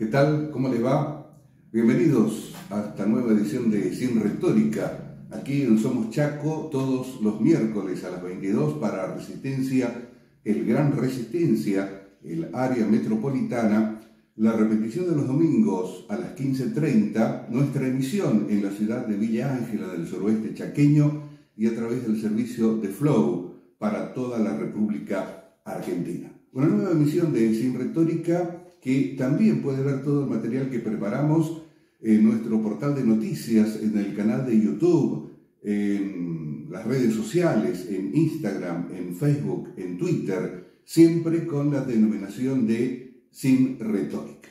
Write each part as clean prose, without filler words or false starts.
¿Qué tal? ¿Cómo les va? Bienvenidos a esta nueva edición de Sin Retórica. Aquí en Somos Chaco, todos los miércoles a las 22 para Resistencia, el Gran Resistencia, el área metropolitana, la repetición de los domingos a las 15:30, nuestra emisión en la ciudad de Villa Ángela del suroeste chaqueño y a través del servicio de Flow para toda la República Argentina. Una nueva emisión de Sin Retórica que también puede ver todo el material que preparamos en nuestro portal de noticias, en el canal de YouTube, en las redes sociales, en Instagram, en Facebook, en Twitter, siempre con la denominación de Sin Retórica.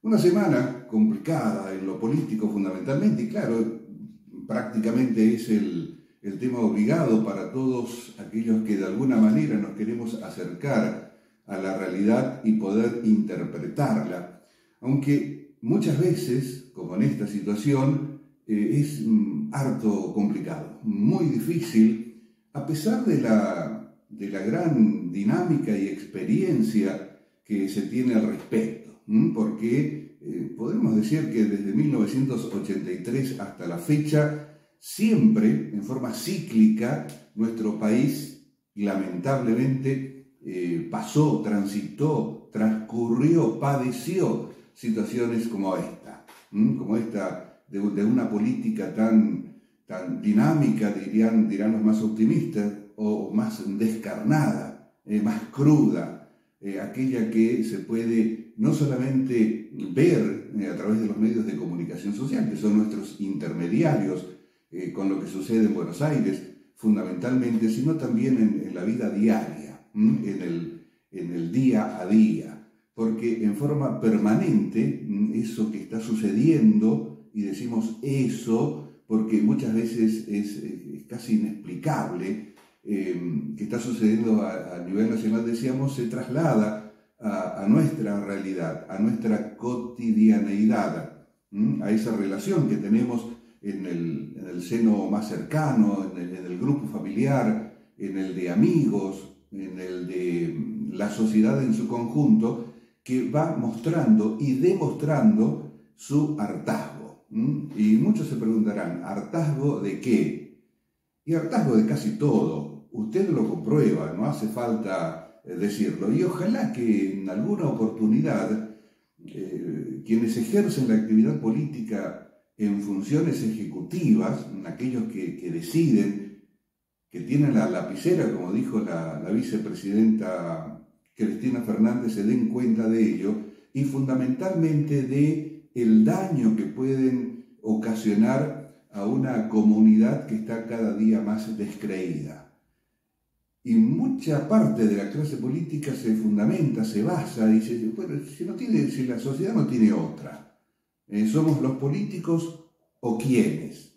Una semana complicada en lo político fundamentalmente, y claro, prácticamente es el tema obligado para todos aquellos que de alguna manera nos queremos acercar a la realidad y poder interpretarla, aunque muchas veces, como en esta situación, es harto complicado, muy difícil, a pesar de la gran dinámica y experiencia que se tiene al respecto, porque podemos decir que desde 1983 hasta la fecha, siempre, en forma cíclica, nuestro país lamentablemente pasó, transitó, transcurrió, padeció situaciones como esta de una política tan dinámica, dirán los más optimistas, o más descarnada, más cruda, aquella que se puede no solamente ver a través de los medios de comunicación social, que son nuestros intermediarios con lo que sucede en Buenos Aires, fundamentalmente, sino también en la vida diaria. En el día a día, porque en forma permanente eso que está sucediendo, y decimos eso porque muchas veces es casi inexplicable, que está sucediendo a nivel nacional, decíamos, se traslada a nuestra realidad, a nuestra cotidianeidad, a esa relación que tenemos en el seno más cercano, en el grupo familiar, en el de amigos, en el de la sociedad en su conjunto, que va mostrando y demostrando su hartazgo. Y muchos se preguntarán, ¿hartazgo de qué? Y hartazgo de casi todo. Usted lo comprueba, no hace falta decirlo. Y ojalá que en alguna oportunidad quienes ejercen la actividad política en funciones ejecutivas, aquellos que deciden, que tienen la lapicera, como dijo la vicepresidenta Cristina Fernández, se den cuenta de ello y fundamentalmente de el daño que pueden ocasionar a una comunidad que está cada día más descreída. Y mucha parte de la clase política se fundamenta, se basa, dice, bueno, si la sociedad no tiene otra, somos los políticos o quiénes.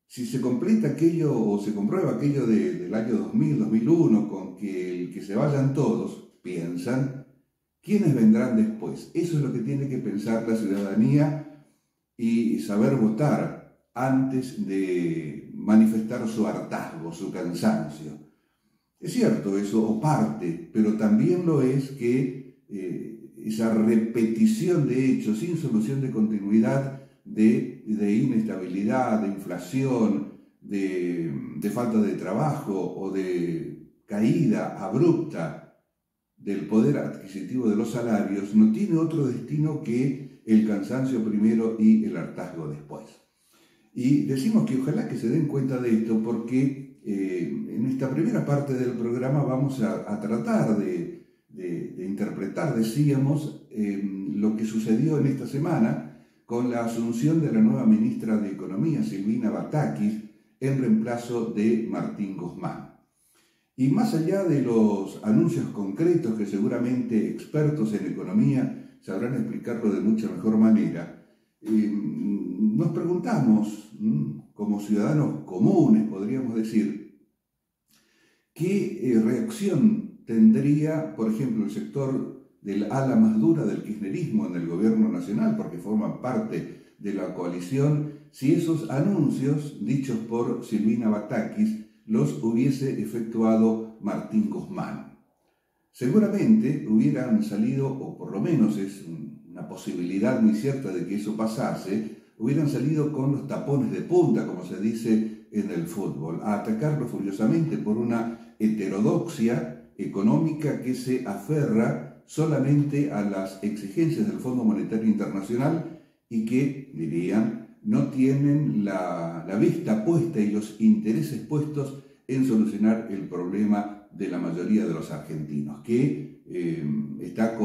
Si se completa aquello o se comprueba aquello del año 2000, 2001, con que el que se vayan todos, piensan, ¿quiénes vendrán después? Eso es lo que tiene que pensar la ciudadanía y saber votar antes de manifestar su hartazgo, su cansancio. Es cierto eso, o parte, pero también lo es que esa repetición de hechos sin solución de continuidad, de inestabilidad, de inflación, de falta de trabajo o de caída abrupta del poder adquisitivo de los salarios, no tiene otro destino que el cansancio primero y el hartazgo después. Y decimos que ojalá que se den cuenta de esto, porque en esta primera parte del programa vamos a tratar de interpretar, decíamos, lo que sucedió en esta semana con la asunción de la nueva ministra de Economía, Silvina Batakis, en reemplazo de Martín Guzmán. Y más allá de los anuncios concretos que seguramente expertos en economía sabrán explicarlo de mucha mejor manera, nos preguntamos, como ciudadanos comunes, podríamos decir, ¿qué reacción tendría, por ejemplo, el sector del ala más dura del kirchnerismo en el gobierno nacional, porque forman parte de la coalición, si esos anuncios dichos por Silvina Batakis los hubiese efectuado Martín Guzmán? Seguramente hubieran salido, o por lo menos es una posibilidad muy cierta de que eso pasase, hubieran salido con los tapones de punta, como se dice en el fútbol, a atacarlo furiosamente por una heterodoxia económica que se aferra solamente a las exigencias del Fondo Monetario Internacional y que, dirían, no tienen la vista puesta y los intereses puestos en solucionar el problema de la mayoría de los argentinos, que está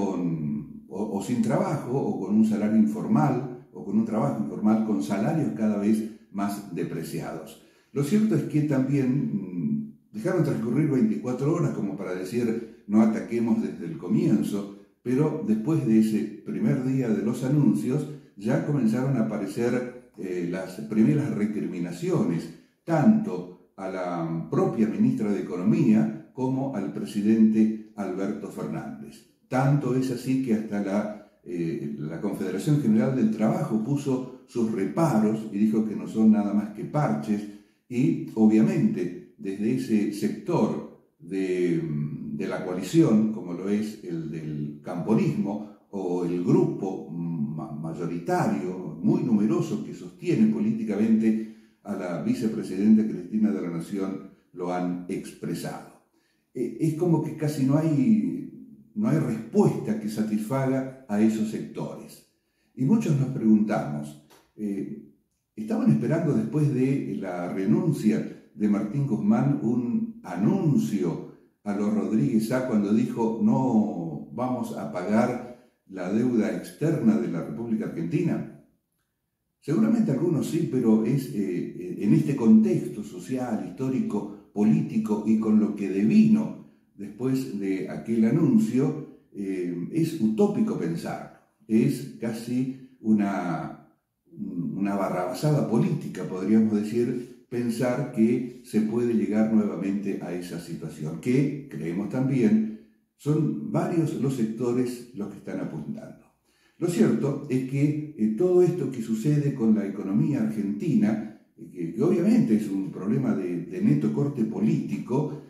o sin trabajo, o con un salario informal, o con un trabajo informal, con salarios cada vez más depreciados. Lo cierto es que también dejaron transcurrir 24 horas como para decir no ataquemos desde el comienzo, pero después de ese primer día de los anuncios ya comenzaron a aparecer las primeras recriminaciones, tanto a la propia ministra de Economía como al presidente Alberto Fernández. Tanto es así que hasta la Confederación General del Trabajo puso sus reparos y dijo que no son nada más que parches, y obviamente desde ese sector de la coalición, como lo es el del camporismo o el grupo mayoritario, muy numeroso, que sostiene políticamente a la vicepresidenta Cristina de la Nación, lo han expresado. Es como que casi no hay respuesta que satisfaga a esos sectores. Y muchos nos preguntamos, ¿estaban esperando después de la renuncia de Martín Guzmán un anuncio a los Rodríguez Sá cuando dijo no vamos a pagar la deuda externa de la República Argentina? Seguramente algunos sí, pero es en este contexto social, histórico, político y con lo que devino después de aquel anuncio, es utópico pensar, es casi una barrabasada política, podríamos decir, pensar que se puede llegar nuevamente a esa situación, que creemos también son varios los sectores los que están apuntando. Lo cierto es que todo esto que sucede con la economía argentina, que obviamente es un problema de neto corte político,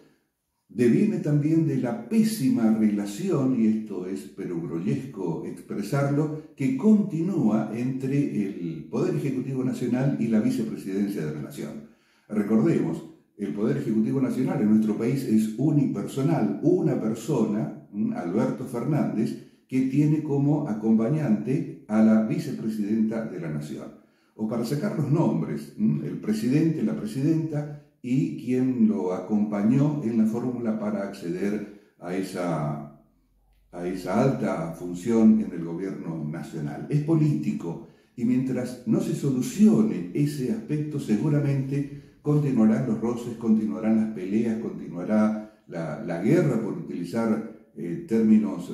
deviene también de la pésima relación, y esto es perogrullesco expresarlo, que continúa entre el Poder Ejecutivo Nacional y la Vicepresidencia de la Nación. Recordemos, el Poder Ejecutivo Nacional en nuestro país es unipersonal, una persona, Alberto Fernández, que tiene como acompañante a la Vicepresidenta de la Nación. O para sacar los nombres, el presidente, la presidenta y quien lo acompañó en la fórmula para acceder a esa alta función en el gobierno nacional. Es político y mientras no se solucione ese aspecto seguramente continuarán los roces, continuarán las peleas, continuará la guerra, por utilizar términos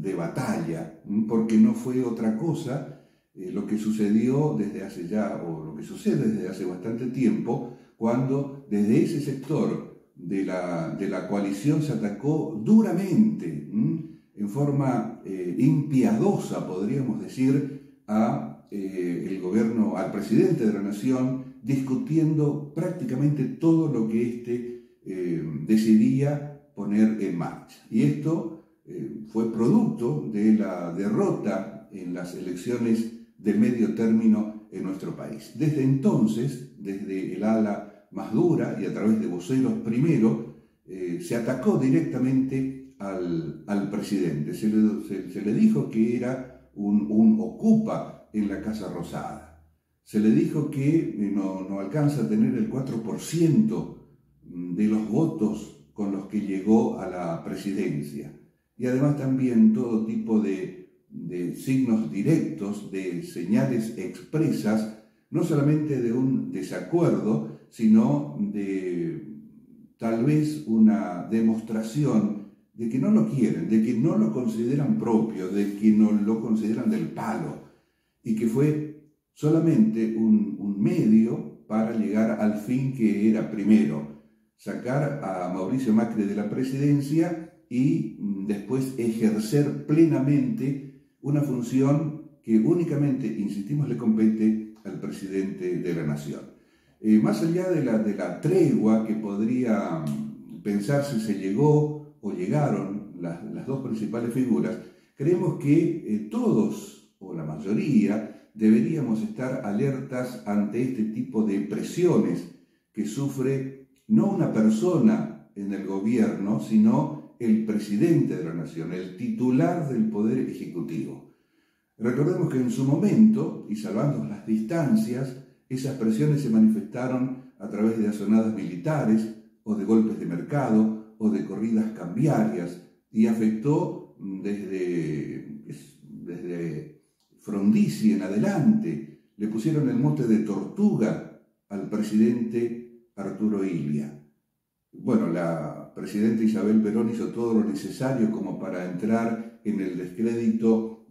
de batalla, porque no fue otra cosa lo que sucedió desde hace ya, o lo que sucede desde hace bastante tiempo, cuando desde ese sector de la coalición se atacó duramente, en forma impiedosa, podríamos decir, el gobierno, al presidente de la Nación, discutiendo prácticamente todo lo que éste decidía poner en marcha. Y esto fue producto de la derrota en las elecciones de medio término en nuestro país. Desde entonces, desde el ala más dura y a través de voceros primero, se atacó directamente al presidente. Se le dijo que era un ocupa en la Casa Rosada. Se le dijo que no alcanza a tener el 4% de los votos con los que llegó a la presidencia. Y además también todo tipo de signos directos, de señales expresas, no solamente de un desacuerdo, sino de tal vez una demostración de que no lo quieren, de que no lo consideran propio, de que no lo consideran del palo, y que fue solamente un medio para llegar al fin que era primero, sacar a Mauricio Macri de la presidencia y después ejercer plenamente una función que únicamente, insistimos, le compete al presidente de la Nación. Más allá de la tregua que podría pensarse se llegó o llegaron las dos principales figuras, Creemos que todos, o la mayoría, deberíamos estar alertas ante este tipo de presiones que sufre no una persona en el gobierno, sino el presidente de la nación, el titular del Poder Ejecutivo. Recordemos que en su momento, y salvando las distancias, esas presiones se manifestaron a través de azonadas militares, o de golpes de mercado, o de corridas cambiarias, y afectó desde Frondizi en adelante. Le pusieron el mote de Tortuga al presidente Arturo Illia. Bueno, la presidenta Isabel Perón hizo todo lo necesario como para entrar en el descrédito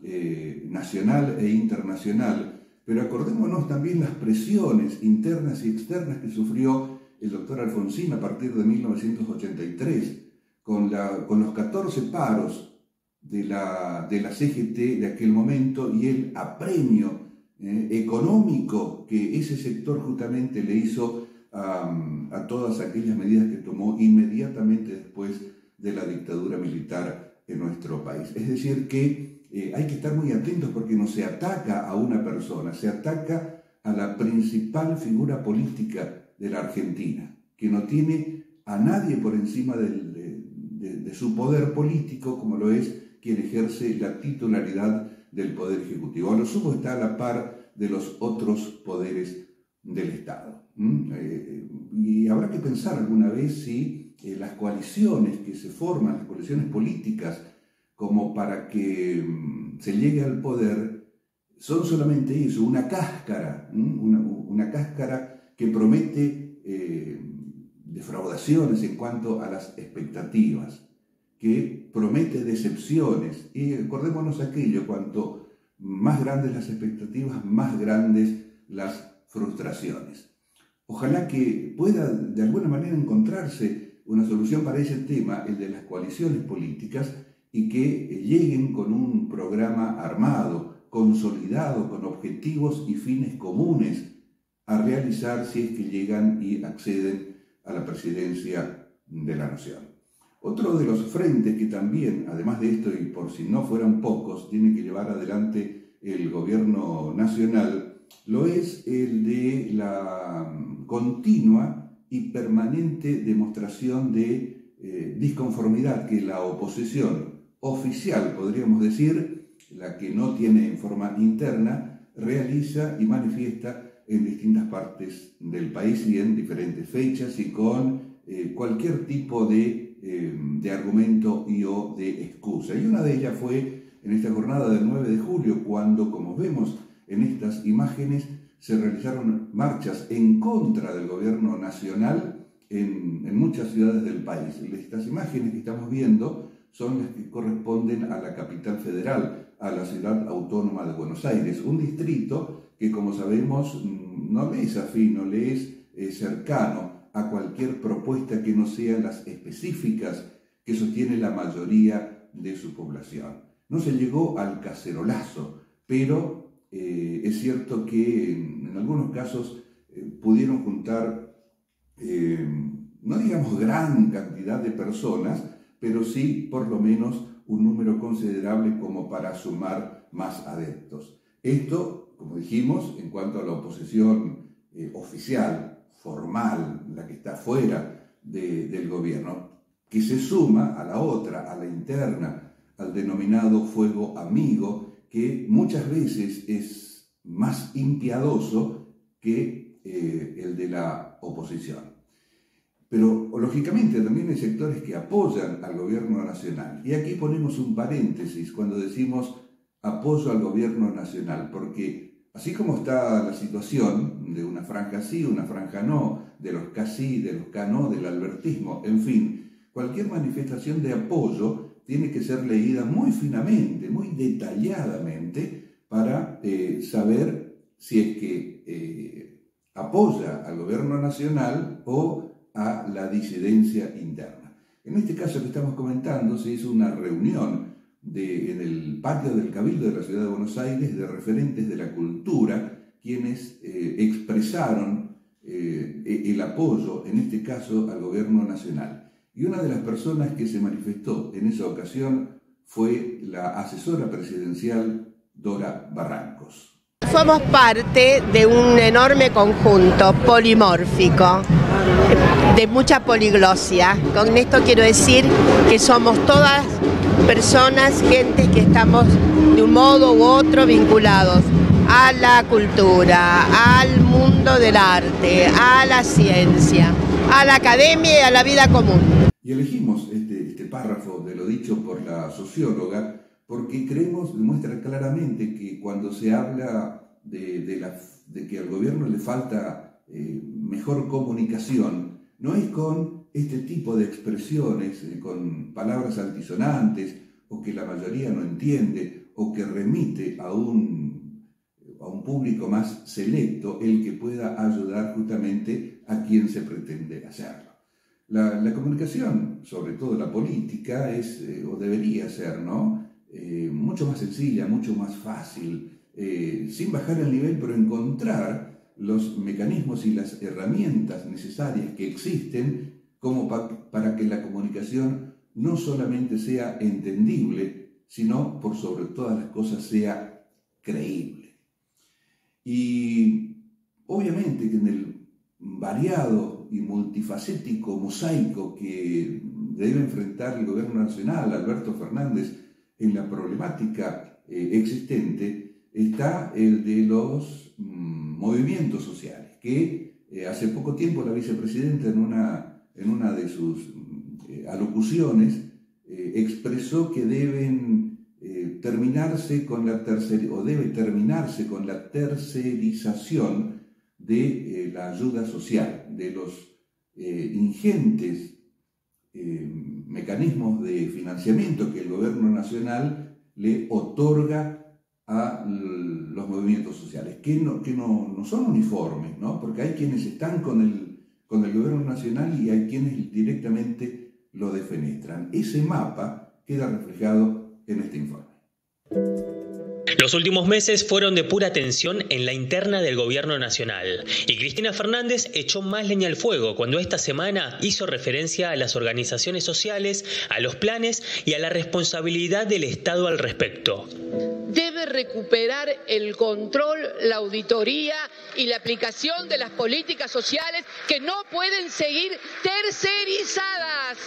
nacional e internacional, pero acordémonos también las presiones internas y externas que sufrió el doctor Alfonsín a partir de 1983, con los 14 paros de la CGT de aquel momento y el apremio económico que ese sector justamente le hizo a todas aquellas medidas que tomó inmediatamente después de la dictadura militar en nuestro país. Es decir, que hay que estar muy atentos porque no se ataca a una persona, se ataca a la principal figura política de la Argentina, que no tiene a nadie por encima de su poder político, como lo es quien ejerce la titularidad del Poder Ejecutivo. A lo sumo está a la par de los otros poderes del Estado. Y habrá que pensar alguna vez si las coaliciones que se forman, las coaliciones políticas, como para que se llegue al poder, son solamente eso, una cáscara, una cáscara que promete defraudaciones en cuanto a las expectativas, que promete decepciones. Y acordémonos aquello, cuanto más grandes las expectativas, más grandes las frustraciones. Ojalá que pueda de alguna manera encontrarse una solución para ese tema, el de las coaliciones políticas, y que lleguen con un programa armado, consolidado, con objetivos y fines comunes a realizar si es que llegan y acceden a la presidencia de la nación. Otro de los frentes que también, además de esto, y por si no fueran pocos, tiene que llevar adelante el gobierno nacional, lo es el de la continua y permanente demostración de disconformidad que la oposición oficial, podríamos decir, la que no tiene en forma interna, realiza y manifiesta en distintas partes del país y en diferentes fechas y con cualquier tipo de argumento y o de excusa. Y una de ellas fue en esta jornada del 9 de julio, cuando, como vemos en estas imágenes, se realizaron marchas en contra del gobierno nacional en muchas ciudades del país. Estas imágenes que estamos viendo son las que corresponden a la capital federal, a la ciudad autónoma de Buenos Aires, un distrito que, como sabemos, no le es afín, no le es cercano a cualquier propuesta que no sean las específicas que sostiene la mayoría de su población. No se llegó al cacerolazo, pero es cierto que en algunos casos pudieron juntar, no digamos gran cantidad de personas, pero sí por lo menos un número considerable como para sumar más adeptos. Esto, como dijimos, en cuanto a la oposición oficial, formal, la que está fuera del gobierno, que se suma a la otra, a la interna, al denominado fuego amigo, que muchas veces es más impiadoso que el de la oposición. Pero, lógicamente, también hay sectores que apoyan al gobierno nacional. Y aquí ponemos un paréntesis cuando decimos apoyo al gobierno nacional, porque así como está la situación de una franja sí, una franja no, de los casi, de los no, del albertismo, en fin, cualquier manifestación de apoyo tiene que ser leída muy finamente, muy detalladamente, para saber si es que apoya al gobierno nacional o a la disidencia interna. En este caso que estamos comentando, se hizo una reunión en el patio del Cabildo de la Ciudad de Buenos Aires de referentes de la cultura, quienes expresaron el apoyo, en este caso, al gobierno nacional. Y una de las personas que se manifestó en esa ocasión fue la asesora presidencial Dora Barrancos. Somos parte de un enorme conjunto polimórfico, de mucha poliglosia. Con esto quiero decir que somos todas personas, gente que estamos de un modo u otro vinculados a la cultura, al mundo del arte, a la ciencia, a la academia y a la vida común. Y elegimos este párrafo de lo dicho por la socióloga porque creemos, demuestra claramente que cuando se habla de que al gobierno le falta mejor comunicación, no es con este tipo de expresiones, con palabras altisonantes, o que la mayoría no entiende, o que remite a un público más selecto, el que pueda ayudar justamente a quien se pretende hacerlo. La comunicación, sobre todo la política, es, o debería ser, ¿no? Mucho más sencilla, mucho más fácil, sin bajar el nivel, pero encontrar los mecanismos y las herramientas necesarias que existen como para que la comunicación no solamente sea entendible, sino por sobre todas las cosas sea creíble. Y obviamente que en el variado y multifacético mosaico que debe enfrentar el gobierno nacional, Alberto Fernández, en la problemática existente, está el de los movimientos sociales, que hace poco tiempo la vicepresidenta en una de sus alocuciones expresó que debe terminarse con la tercerización de la ayuda social, de los ingentes mecanismos de financiamiento que el gobierno nacional le otorga a los movimientos sociales, que no son uniformes, ¿no? Porque hay quienes están con el gobierno nacional y hay quienes directamente lo defenestran. Ese mapa queda reflejado en este informe. Los últimos meses fueron de pura tensión en la interna del gobierno nacional y Cristina Fernández echó más leña al fuego cuando esta semana hizo referencia a las organizaciones sociales, a los planes y a la responsabilidad del Estado al respecto. Debe recuperar el control, la auditoría y la aplicación de las políticas sociales que no pueden seguir tercerizadas.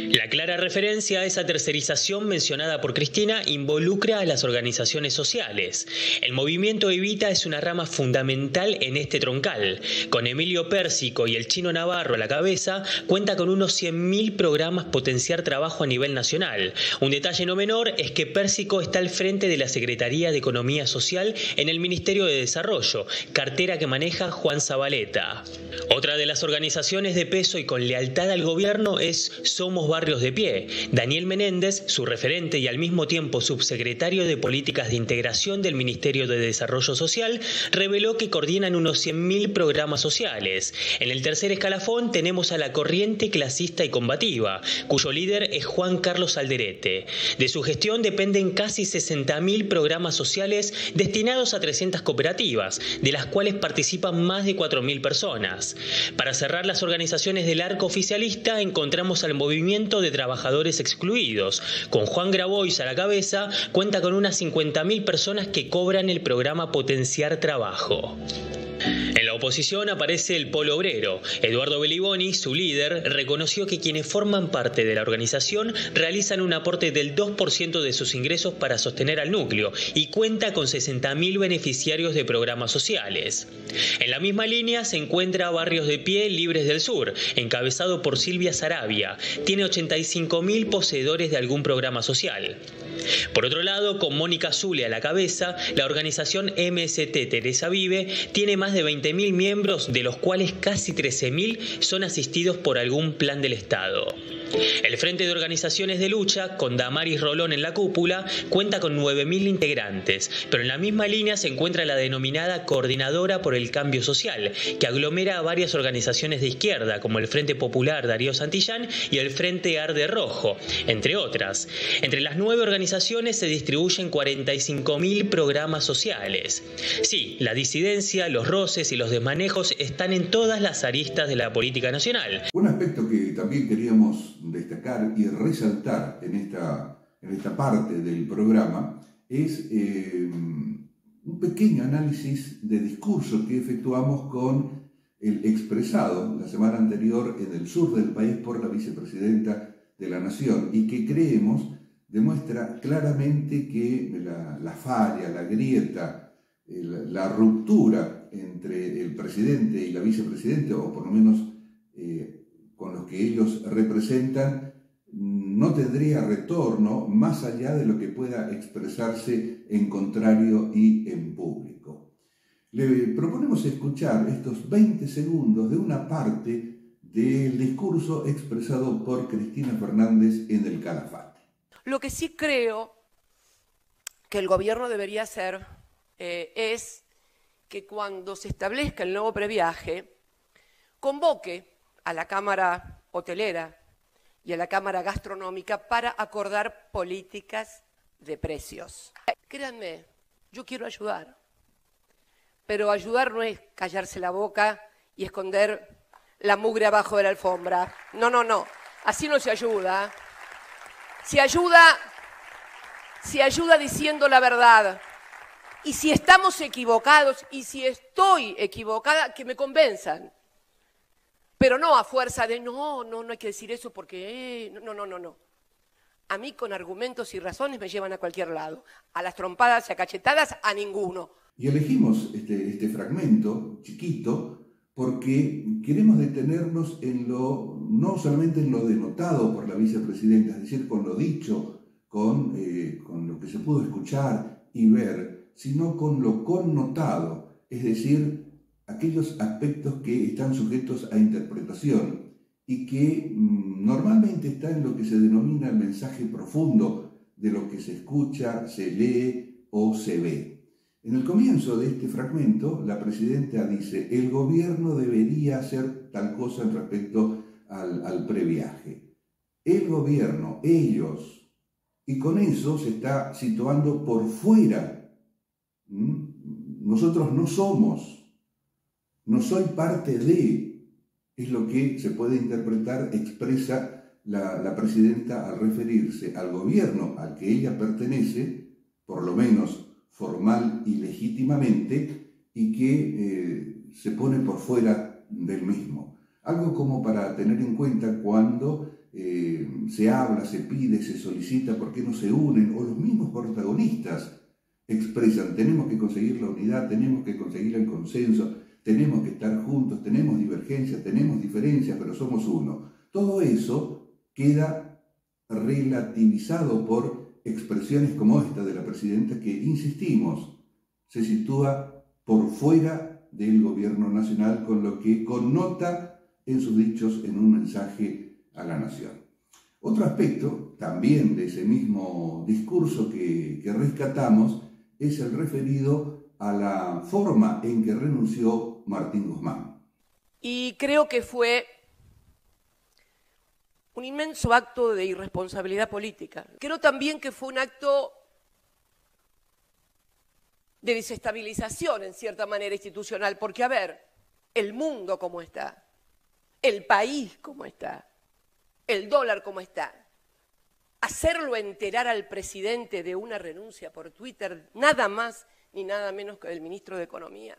La clara referencia a esa tercerización mencionada por Cristina involucra a las organizaciones sociales. El movimiento Evita es una rama fundamental en este troncal. Con Emilio Pérsico y el Chino Navarro a la cabeza, cuenta con unos 100.000 programas Potenciar Trabajo a nivel nacional. Un detalle no menor es que Pérsico está al frente de la Secretaría de Economía Social en el Ministerio de Desarrollo, cartera que maneja Juan Zabaleta. Otra de las organizaciones de peso y con lealtad al gobierno es Somos Barrios de Pie. Daniel Menéndez, su referente y al mismo tiempo subsecretario de Políticas de Integración del Ministerio de Desarrollo Social, reveló que coordinan unos 100.000 programas sociales. En el tercer escalafón tenemos a la Corriente Clasista y Combativa, cuyo líder es Juan Carlos Alderete. De su gestión dependen casi 60.000 programas sociales destinados a 300 cooperativas, de las cuales participan más de 4.000 personas. Para cerrar las organizaciones del arco oficialista encontramos al Movimiento de Trabajadores Excluidos. Con Juan Grabois a la cabeza, cuenta con unas 50.000 personas que cobran el programa Potenciar Trabajo. En la oposición aparece el Polo Obrero. Eduardo Beliboni, su líder, reconoció que quienes forman parte de la organización realizan un aporte del 2% de sus ingresos para sostener al núcleo y cuenta con 60.000 beneficiarios de programas sociales. En la misma línea se encuentra Barrios de Pie Libres del Sur, encabezado por Silvia Sarabia. Tiene 85.000 poseedores de algún programa social. Por otro lado, con Mónica Zule a la cabeza, la organización MST Teresa Vive tiene más de 20.000 miembros, de los cuales casi 13.000 son asistidos por algún plan del Estado. El Frente de Organizaciones de Lucha, con Damaris Rolón en la cúpula, cuenta con 9.000 integrantes, pero en la misma línea se encuentra la denominada Coordinadora por el Cambio Social, que aglomera a varias organizaciones de izquierda, como el Frente Popular Darío Santillán y el Frente Arde Rojo, entre otras. Entre las 9 organizaciones se distribuyen 45.000 programas sociales. Sí, la disidencia, los roces y los desmanejos están en todas las aristas de la política nacional. Un aspecto que también queríamos destacar y resaltar en esta en esta parte del programa, es un pequeño análisis de discurso que efectuamos con el expresado la semana anterior en el sur del país por la vicepresidenta de la Nación y que creemos demuestra claramente que la falla, la grieta, la ruptura entre el presidente y la vicepresidenta, o por lo menos con los que ellos representan, no tendría retorno más allá de lo que pueda expresarse en contrario y en público. Le proponemos escuchar estos 20 segundos de una parte del discurso expresado por Cristina Fernández en el Calafate. Lo que sí creo que el gobierno debería hacer es que cuando se establezca el nuevo previaje, convoque a la Cámara Hotelera y a la Cámara Gastronómica para acordar políticas de precios. Créanme, yo quiero ayudar, pero ayudar no es callarse la boca y esconder la mugre abajo de la alfombra. No, no, no, así no se ayuda. Se ayuda diciendo la verdad. Y si estamos equivocados, y si estoy equivocada, que me convenzan. Pero no a fuerza de, no hay que decir eso porque... No. A mí con argumentos y razones me llevan a cualquier lado. A las trompadas y a cachetadas, a ninguno. Y elegimos este fragmento chiquito porque queremos detenernos en no solamente en lo denotado por la vicepresidenta, es decir, con lo dicho, con lo que se pudo escuchar y ver, sino con lo connotado, es decir, aquellos aspectos que están sujetos a interpretación y que normalmente está en lo que se denomina el mensaje profundo de lo que se escucha, se lee o se ve. En el comienzo de este fragmento, la presidenta dice, el gobierno debería hacer tal cosa en respecto al previaje. El gobierno, ellos, y con eso se está situando por fuera. Nosotros no somos, no soy parte de, es lo que se puede interpretar, expresa la presidenta al referirse al gobierno al que ella pertenece, por lo menos formal y legítimamente, y que se pone por fuera del mismo. Algo como para tener en cuenta cuando se habla, se pide, se solicita por qué no se unen, o los mismos protagonistas expresan, tenemos que conseguir la unidad, tenemos que conseguir el consenso, tenemos que estar juntos, tenemos divergencias, tenemos diferencias, pero somos uno. Todo eso queda relativizado por expresiones como esta de la presidenta que, insistimos, se sitúa por fuera del gobierno nacional, con lo que connota en sus dichos en un mensaje a la nación. Otro aspecto también de ese mismo discurso que rescatamos es el referido a la forma en que renunció Martín Guzmán. Y creo que fue un inmenso acto de irresponsabilidad política. Creo también que fue un acto de desestabilización, en cierta manera, institucional, porque, a ver, el mundo como está, el país como está, el dólar como está, hacerlo enterar al presidente de una renuncia por Twitter, nada más ni nada menos que del ministro de Economía,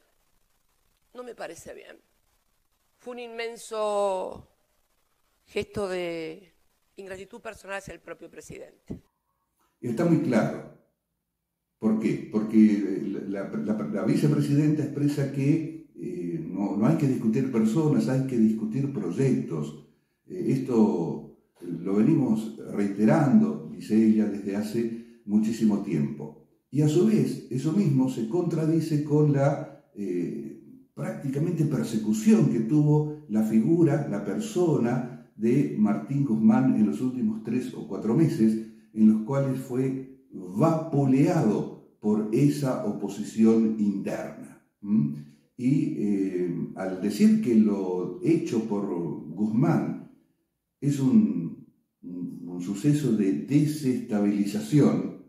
no me parece bien. Fue un inmenso gesto de ingratitud personal hacia el propio presidente. Está muy claro. ¿Por qué? Porque la vicepresidenta expresa que no hay que discutir personas, hay que discutir proyectos. Esto lo venimos reiterando, dice ella, desde hace muchísimo tiempo. Y a su vez, eso mismo se contradice con la prácticamente persecución que tuvo la figura, la persona de Martín Guzmán en los últimos 3 o 4 meses, en los cuales fue vapuleado por esa oposición interna. Y al decir que lo hecho por Guzmán es un suceso de desestabilización,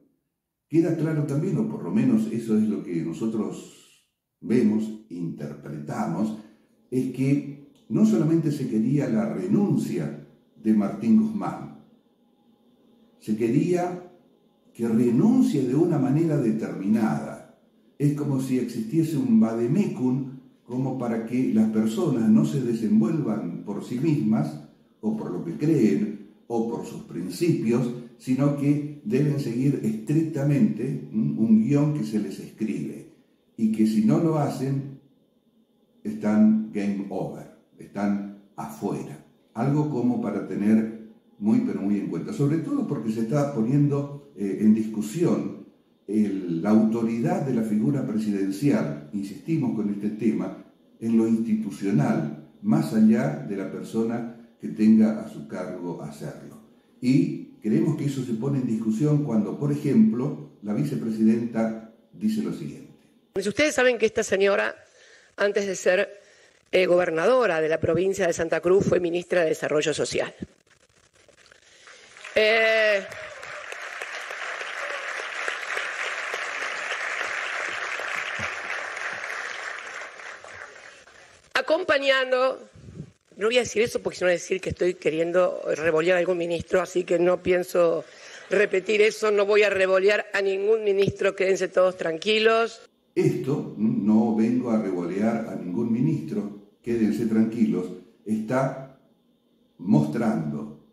queda claro también, o por lo menos eso es lo que nosotros vemos, interpretamos, es que no solamente se quería la renuncia de Martín Guzmán, se quería que renuncie de una manera determinada. Es como si existiese un vademecum como para que las personas no se desenvuelvan por sí mismas o por lo que creen o por sus principios, sino que deben seguir estrictamente un guión que se les escribe y que si no lo hacen están game over, están afuera. Algo como para tener muy pero muy en cuenta, sobre todo porque se está poniendo en discusión la autoridad de la figura presidencial, insistimos con este tema, en lo institucional, más allá de la persona que tenga a su cargo hacerlo. Y creemos que eso se pone en discusión cuando, por ejemplo, la vicepresidenta dice lo siguiente. Pues ustedes saben que esta señora, antes de ser gobernadora de la provincia de Santa Cruz, fue ministra de Desarrollo Social. Acompañando, no voy a decir eso porque si no voy a decir que estoy queriendo revolear a algún ministro, así que no pienso repetir eso, no voy a revolear a ningún ministro, quédense todos tranquilos. Esto, no vengo a revolear a ningún ministro, quédense tranquilos, está mostrando,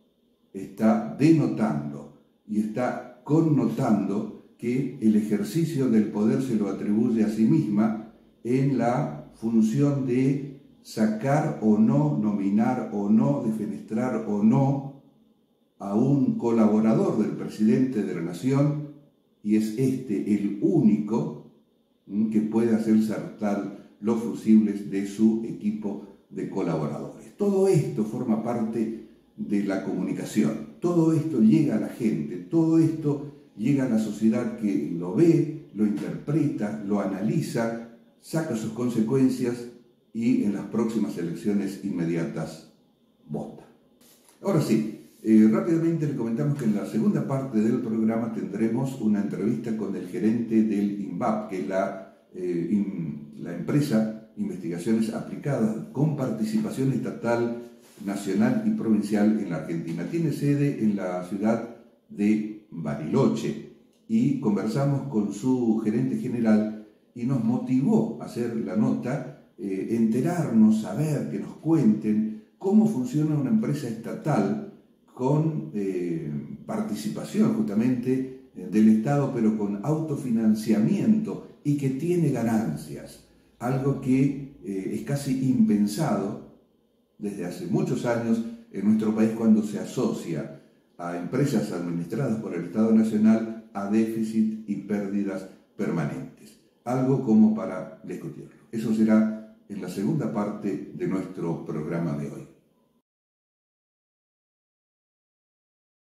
está denotando y está connotando que el ejercicio del poder se lo atribuye a sí misma en la función de sacar o no, nominar o no, defenestrar o no a un colaborador del presidente de la Nación, y es este el único que puede hacer saltar los fusibles de su equipo de colaboradores. Todo esto forma parte de la comunicación, todo esto llega a la gente, todo esto llega a la sociedad que lo ve, lo interpreta, lo analiza, saca sus consecuencias y en las próximas elecciones inmediatas vota. Ahora sí, rápidamente le comentamos que en la segunda parte del programa tendremos una entrevista con el gerente del INVAP, que es la empresa Investigaciones Aplicadas con participación estatal, nacional y provincial en la Argentina. Tiene sede en la ciudad de Bariloche y conversamos con su gerente general y nos motivó a hacer la nota, enterarnos, saber, que nos cuenten cómo funciona una empresa estatal con participación justamente del Estado, pero con autofinanciamiento y que tiene ganancias, algo que es casi impensado desde hace muchos años en nuestro país cuando se asocia a empresas administradas por el Estado Nacional a déficit y pérdidas permanentes. Algo como para discutirlo. Eso será en la segunda parte de nuestro programa de hoy.